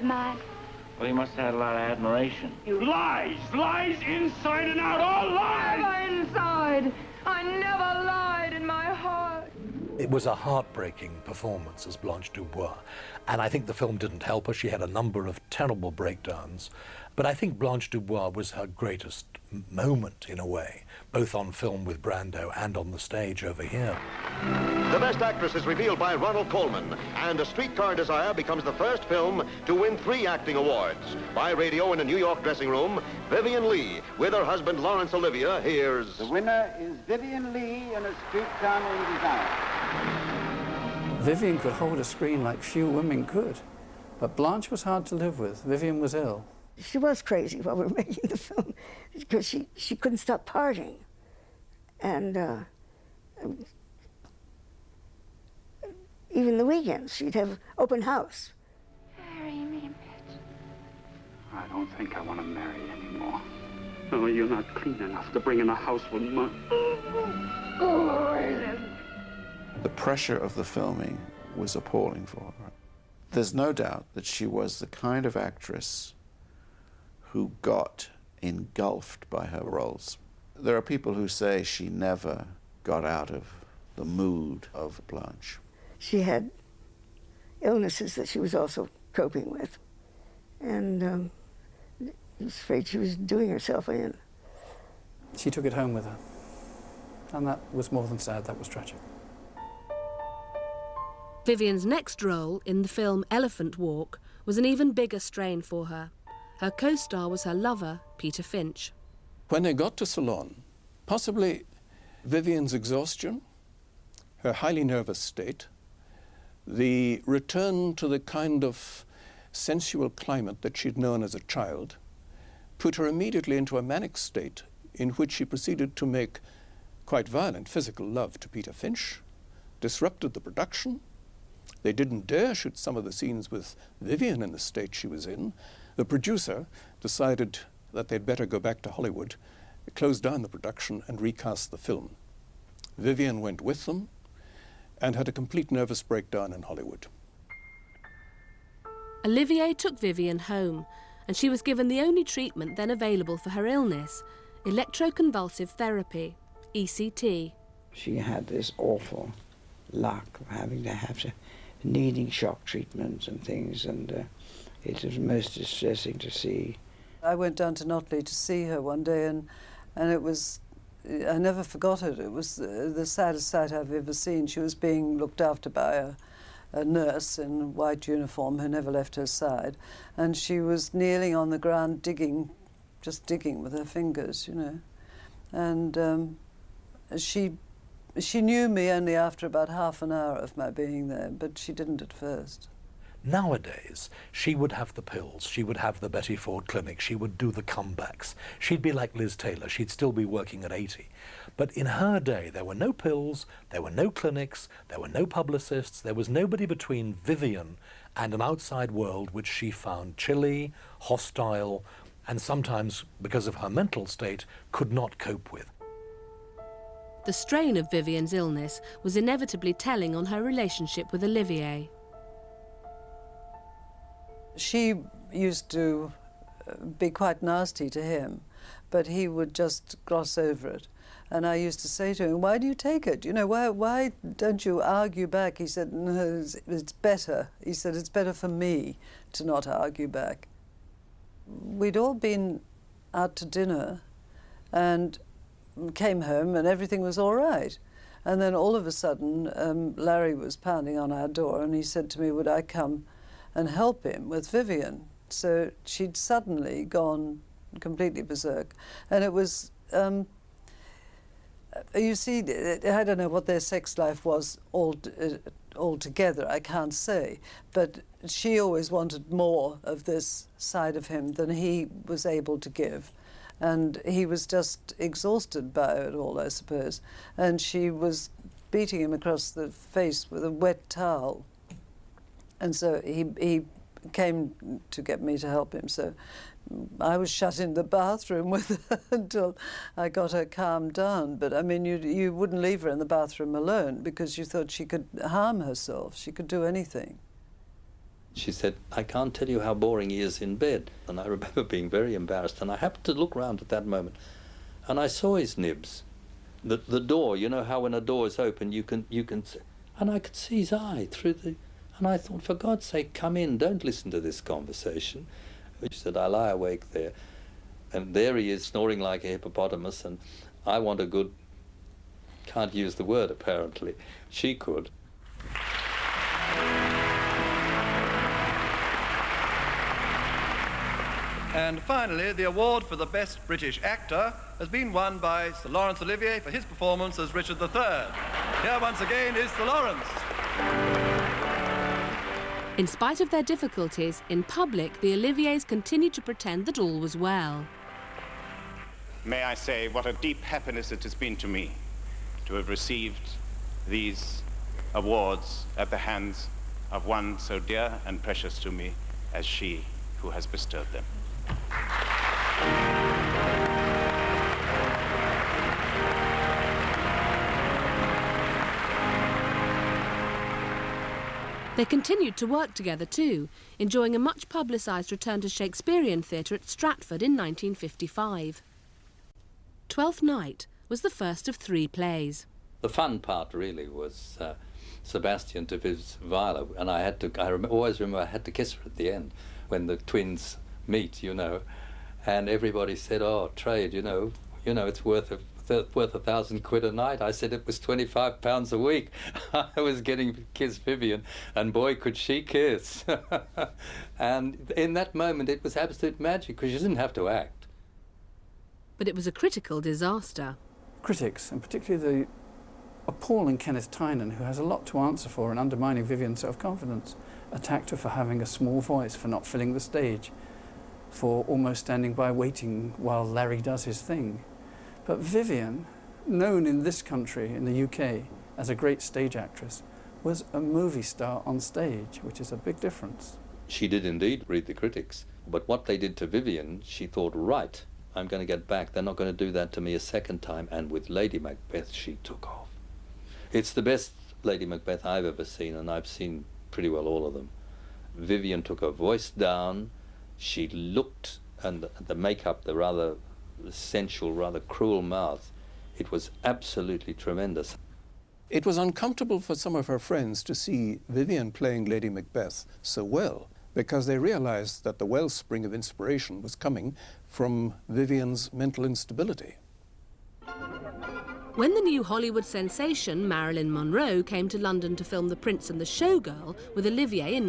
mine? Well, he must have had a lot of admiration. Lies! Lies inside and out! All lies! Never inside! I never lied in my heart. It was a heartbreaking performance as Blanche Dubois, and I think the film didn't help her. She had a number of terrible breakdowns, but I think Blanche Dubois was her greatest moment, in a way, both on film with Brando and on the stage over here. The Best Actress is revealed by Ronald Colman, and A Streetcar Desire becomes the first film to win 3 acting awards. By radio in a New York dressing room, Vivien Leigh, with her husband Laurence Olivia, here's... The winner is Vivien Leigh in A Streetcar Named Desire. Vivien could hold a screen like few women could, but Blanche was hard to live with. Vivien was ill. She was crazy while we were making the film, because she couldn't stop partying. And even the weekends, she'd have open house. Marry me, Mitch. I don't think I want to marry anymore. No, you're not clean enough to bring in a house with money. The pressure of the filming was appalling for her. There's no doubt that she was the kind of actress who got engulfed by her roles. There are people who say she never got out of the mood of Blanche. She had illnesses that she was also coping with, and I was afraid she was doing herself in. She took it home with her, and that was more than sad, that was tragic. Vivien's next role in the film Elephant Walk was an even bigger strain for her. Her co-star was her lover, Peter Finch. When they got to Ceylon, possibly Vivien's exhaustion, her highly nervous state, the return to the kind of sensual climate that she'd known as a child, put her immediately into a manic state in which she proceeded to make quite violent physical love to Peter Finch, disrupted the production. They didn't dare shoot some of the scenes with Vivien in the state she was in. The producer decided that they'd better go back to Hollywood, closed down the production and recast the film. Vivien went with them and had a complete nervous breakdown in Hollywood. Olivier took Vivien home, and she was given the only treatment then available for her illness, electroconvulsive therapy, ECT. She had this awful luck of needing shock treatments and things, and it was most distressing to see. I went down to Notley to see her one day, and it was, I never forgot it. It was the saddest sight I've ever seen. She was being looked after by a nurse in a white uniform who never left her side, and she was kneeling on the ground digging, just digging with her fingers, you know. And she knew me only after about half an hour of my being there, but she didn't at first. Nowadays, she would have the pills, she would have the Betty Ford clinic, she would do the comebacks. She'd be like Liz Taylor, she'd still be working at 80. But in her day, there were no pills, there were no clinics, there were no publicists, there was nobody between Vivien and an outside world which she found chilly, hostile, and sometimes, because of her mental state, could not cope with. The strain of Vivien's illness was inevitably telling on her relationship with Olivier. She used to be quite nasty to him, but he would just gloss over it. And I used to say to him, why do you take it? You know, why don't you argue back? He said, no, it's better. He said, it's better for me to not argue back. We'd all been out to dinner and came home and everything was all right. And then all of a sudden, Larry was pounding on our door and he said to me, would I come and help him with Vivien? So she'd suddenly gone completely berserk. And it was, you see, I don't know what their sex life was altogether, I can't say, but she always wanted more of this side of him than he was able to give. And he was just exhausted by it all, I suppose. And she was beating him across the face with a wet towel. And so he came to get me to help him. So I was shut in the bathroom with her until I got her calmed down. But I mean, you wouldn't leave her in the bathroom alone because you thought she could harm herself. She could do anything. She said, I can't tell you how boring he is in bed. And I remember being very embarrassed, and I happened to look round at that moment, and I saw his nibs. The door, you know how when a door is open, you can see, and I could see his eye through the, and I thought, for God's sake, come in, don't listen to this conversation. She said, I lie awake there, and there he is snoring like a hippopotamus, and I want a good, can't use the word apparently, she could. And finally, the award for the Best British Actor has been won by Sir Laurence Olivier for his performance as Richard III. Here once again is Sir Laurence. In spite of their difficulties, in public, the Oliviers continued to pretend that all was well. May I say what a deep happiness it has been to me to have received these awards at the hands of one so dear and precious to me as she who has bestowed them. They continued to work together too, enjoying a much publicised return to Shakespearean theatre at Stratford in 1955. Twelfth Night was the first of 3 plays. The fun part really was Sebastian to Viv's Viola, and I always remember I had to kiss her at the end when the twins meet, you know, and everybody said, oh, trade, you know, it's worth £1,000 a night. I said it was £25 a week. I was getting to kiss Vivien, and boy, could she kiss. And in that moment, it was absolute magic, because you didn't have to act. But it was a critical disaster. Critics, and particularly the appalling Kenneth Tynan, who has a lot to answer for in undermining Vivien's self-confidence, attacked her for having a small voice, for not filling the stage, for almost standing by waiting while Larry does his thing. But Vivien, known in this country, in the UK, as a great stage actress, was a movie star on stage, which is a big difference. She did indeed read the critics, but what they did to Vivien, she thought, right, I'm going to get back. They're not going to do that to me a second time. And with Lady Macbeth, she took off. It's the best Lady Macbeth I've ever seen, and I've seen pretty well all of them. Vivien took her voice down. She looked, and the makeup, the rather sensual, rather cruel mouth, it was absolutely tremendous. It was uncomfortable for some of her friends to see Vivien playing Lady Macbeth so well, because they realized that the wellspring of inspiration was coming from Vivien's mental instability. When the new Hollywood sensation Marilyn Monroe came to London to film The Prince and the Showgirl with Olivia in